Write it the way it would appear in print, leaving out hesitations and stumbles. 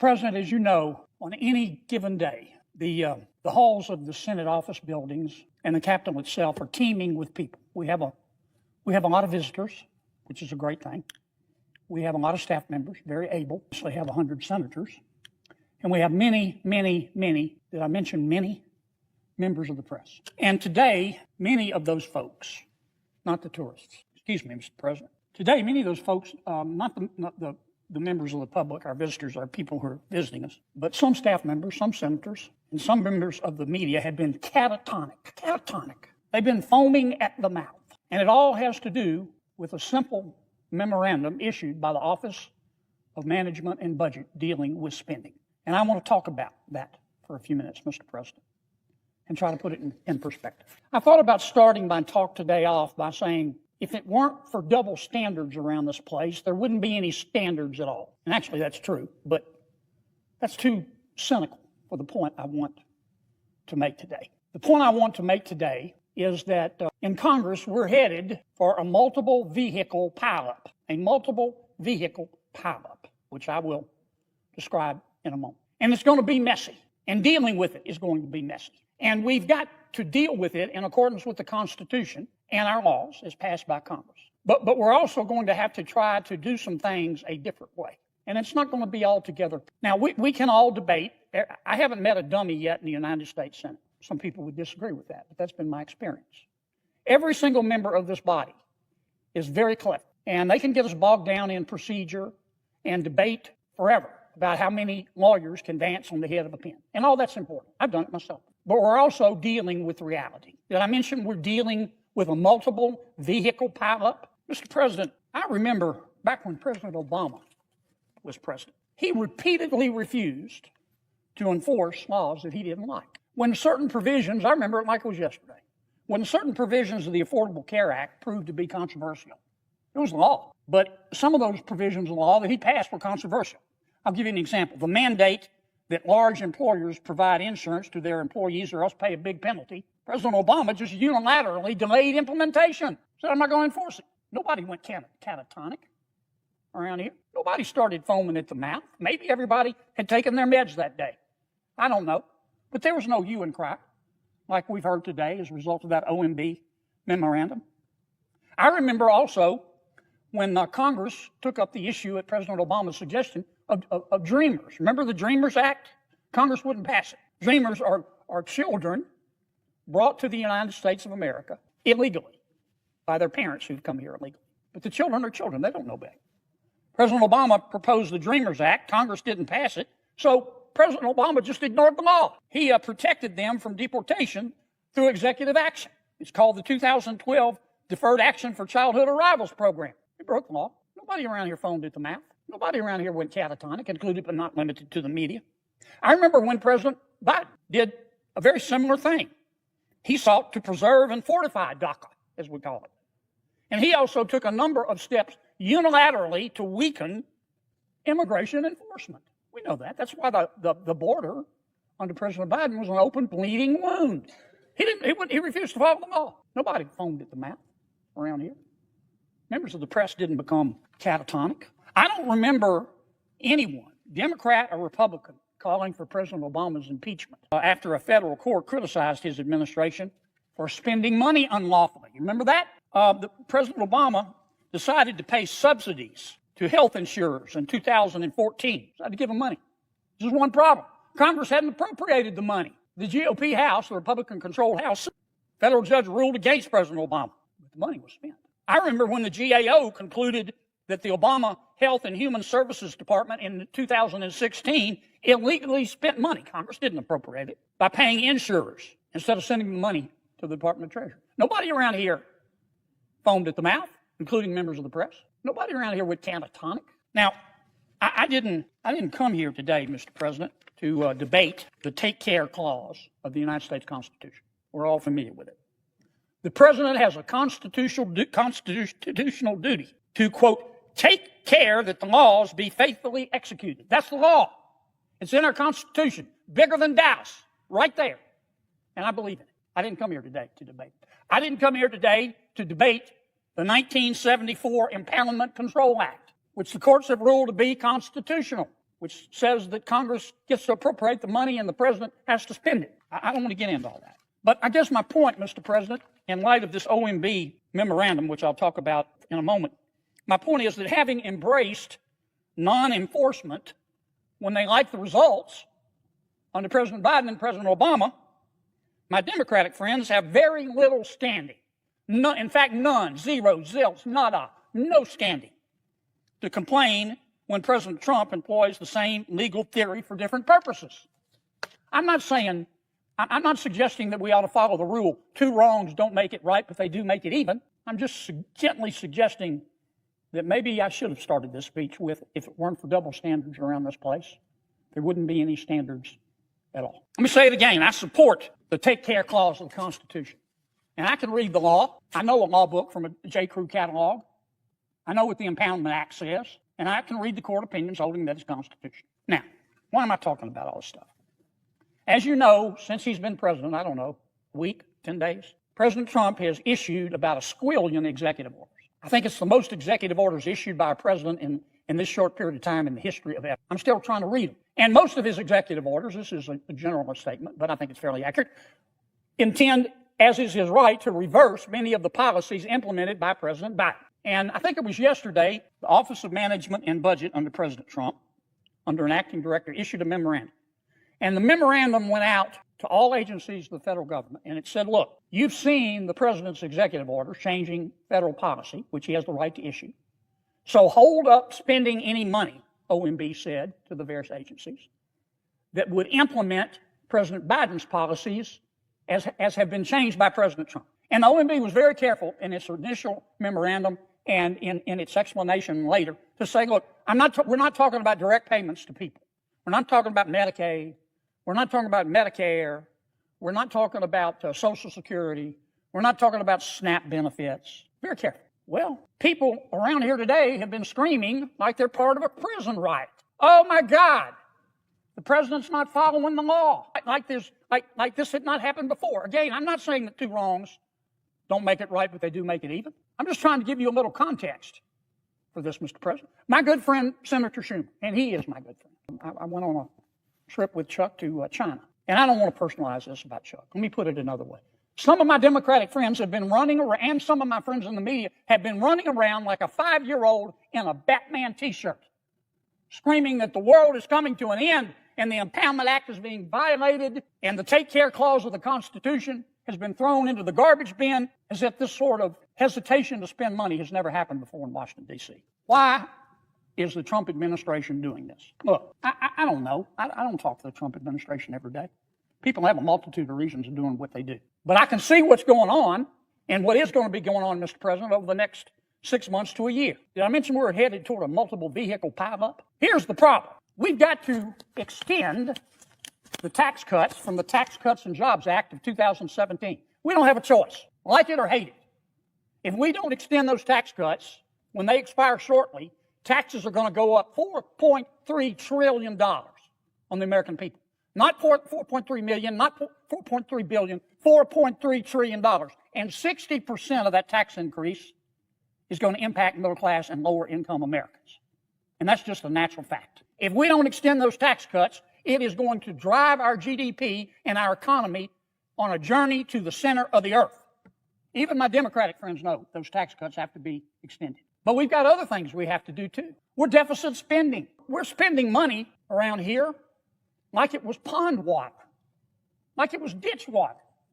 President, as you know, on any given day, the halls of the Senate office buildings and the Capitol itself are teeming with people. We have a lot of visitors, which is a great thing. We have a lot of staff members, very able. So we have 100 senators. And we have many, did I mention many? Members of the press. And today, many of those folks, not the tourists, excuse me, Mr. President. Today, many of those folks, not the members of the public, our visitors, our people who are visiting us, but some staff members, some senators, and some members of the media have been catatonic. They've been foaming at the mouth. And it all has to do with a simple memorandum issued by the Office of Management and Budget dealing with spending. And I want to talk about that for a few minutes, Mr. President, and try to put it in perspective. I thought about starting my talk today off by saying, if it weren't for double standards around this place, there wouldn't be any standards at all. And actually, that's true, but that's too cynical for the point I want to make today. The point I want to make today is that in Congress, we're headed for a multiple vehicle pileup, which I will describe in a moment. And it's going to be messy, and dealing with it is going to be messy. And we've got to deal with it in accordance with the Constitution and our laws as passed by Congress. But we're also going to have to try to do some things a different way. And it's not going to be all together. Now, we can all debate. I haven't met a dummy yet in the United States Senate. Some people would disagree with that, but that's been my experience. Every single member of this body is very clever, and they can get us bogged down in procedure and debate forever about how many lawyers can dance on the head of a pin. And all that's important. I've done it myself. But we're also dealing with reality. Did I mention we're dealing with a multiple vehicle pileup? Mr. President, I remember back when President Obama was president, he repeatedly refused to enforce laws that he didn't like. When certain provisions, I remember it like it was yesterday, when certain provisions of the Affordable Care Act proved to be controversial, it was law. But some of those provisions of law that he passed were controversial. I'll give you an example. The mandate that large employers provide insurance to their employees or else pay a big penalty. President Obama just unilaterally delayed implementation. Said, I'm not going to enforce it. Nobody went catatonic around here. Nobody started foaming at the mouth. Maybe everybody had taken their meds that day. I don't know. But there was no hue and cry like we've heard today as a result of that OMB memorandum. I remember also when Congress took up the issue at President Obama's suggestion of Dreamers. Remember the Dreamers Act? Congress wouldn't pass it. Dreamers are children brought to the United States of America illegally by their parents who've come here illegally. But the children are children. They don't know better. President Obama proposed the Dreamers Act. Congress didn't pass it. So President Obama just ignored the law. He protected them from deportation through executive action. It's called the 2012 Deferred Action for Childhood Arrivals Program. He broke the law. Nobody around here foamed at the mouth. Nobody around here went catatonic, included but not limited to the media. I remember when President Biden did a very similar thing. He sought to preserve and fortify DACA, as we call it. And he also took a number of steps unilaterally to weaken immigration enforcement. We know that. That's why the border under President Biden was an open, bleeding wound. He refused to follow the law. Nobody foamed at the mouth around here. Members of the press didn't become catatonic. I don't remember anyone, Democrat or Republican, calling for President Obama's impeachment after a federal court criticized his administration for spending money unlawfully. You remember that? President Obama decided to pay subsidies to health insurers in 2014. So I had to give them money. This is one problem. Congress hadn't appropriated the money. The GOP House, the Republican-controlled House, federal judge ruled against President Obama. But the money was spent. I remember when the GAO concluded that the Obama Health and Human Services Department in 2016 illegally spent money. Congress didn't appropriate it by paying insurers instead of sending the money to the Department of Treasury. Nobody around here foamed at the mouth, including members of the press. Nobody around here went catatonic. Now, I didn't come here today, Mr. President, to debate the Take Care Clause of the United States Constitution. We're all familiar with it. The President has a constitutional duty to, quote, take care that the laws be faithfully executed. That's the law. It's in our Constitution, bigger than Dallas, right there. And I believe in it. I didn't come here today to debate. I didn't come here today to debate the 1974 Impoundment Control Act, which the courts have ruled to be constitutional. which says that Congress gets to appropriate the money and the president has to spend it. I don't want to get into all that. But I guess my point, Mr. President, in light of this OMB memorandum, which I'll talk about in a moment, my point is that having embraced non-enforcement when they like the results under President Biden and President Obama, my Democratic friends have very little standing. No, in fact, none, zero, zilch, nada, no standing to complain when President Trump employs the same legal theory for different purposes. I'm not suggesting that we ought to follow the rule, 2 wrongs don't make it right, but they do make it even. I'm just gently suggesting that maybe I should have started this speech with, if it weren't for double standards around this place, there wouldn't be any standards at all. Let me say it again. I support the take care clause of the Constitution. And I can read the law. I know a law book from a J. Crew catalog. I know what the Impoundment Act says. And I can read the court opinions holding that it's constitutional. Now, why am I talking about all this stuff? As you know, since he's been president, I don't know, a week, 10 days, President Trump has issued about a squillion executive orders. I think it's the most executive orders issued by a president in this short period of time in the history of ever. I'm still trying to read them. And most of his executive orders, this is a general statement, but I think it's fairly accurate, intend, as is his right, to reverse many of the policies implemented by President Biden. And I think it was yesterday, the Office of Management and Budget under President Trump, under an acting director, issued a memorandum. And the memorandum went out to all agencies of the federal government, and it said, look, you've seen the president's executive orders changing federal policy, which he has the right to issue. So hold up spending any money, OMB said to the various agencies, that would implement President Biden's policies as have been changed by President Trump. And the OMB was very careful in its initial memorandum and in its explanation later to say, look, we're not talking about direct payments to people. We're not talking about Medicaid. We're not talking about Medicare. We're not talking about Social Security. We're not talking about SNAP benefits. Very careful. Well, people around here today have been screaming like they're part of a prison riot. Oh, my God. The president's not following the law. Like this had not happened before. Again, I'm not saying that 2 wrongs don't make it right, but they do make it even. I'm just trying to give you a little context for this, Mr. President. My good friend, Senator Schumer, and he is my good friend. I went on a trip with Chuck to China. And I don't want to personalize this about Chuck. Let me put it another way. Some of my Democratic friends have been running around, and some of my friends in the media have been running around like a 5-year-old in a Batman t-shirt, screaming that the world is coming to an end and the Impoundment Act is being violated and the take care clause of the Constitution has been thrown into the garbage bin, as if this sort of hesitation to spend money has never happened before in Washington, D.C. Why is the Trump administration doing this? Look, I don't know. I don't talk to the Trump administration every day. People have a multitude of reasons of doing what they do. But I can see what's going on and what is going to be going on, Mr. President, over the next 6 months to a year. Did I mention we're headed toward a multiple vehicle pileup? Here's the problem. We've got to extend the tax cuts from the Tax Cuts and Jobs Act of 2017. We don't have a choice, like it or hate it. If we don't extend those tax cuts, when they expire shortly, taxes are going to go up $4.3 trillion on the American people. Not 4.3 million, not 4.3 billion, $4.3 trillion. And 60% of that tax increase is going to impact middle class and lower income Americans. And that's just a natural fact. If we don't extend those tax cuts, it is going to drive our GDP and our economy on a journey to the center of the earth. Even my Democratic friends know those tax cuts have to be extended. But we've got other things we have to do too. We're deficit spending. We're spending money around here like it was pond water, like it was ditch water.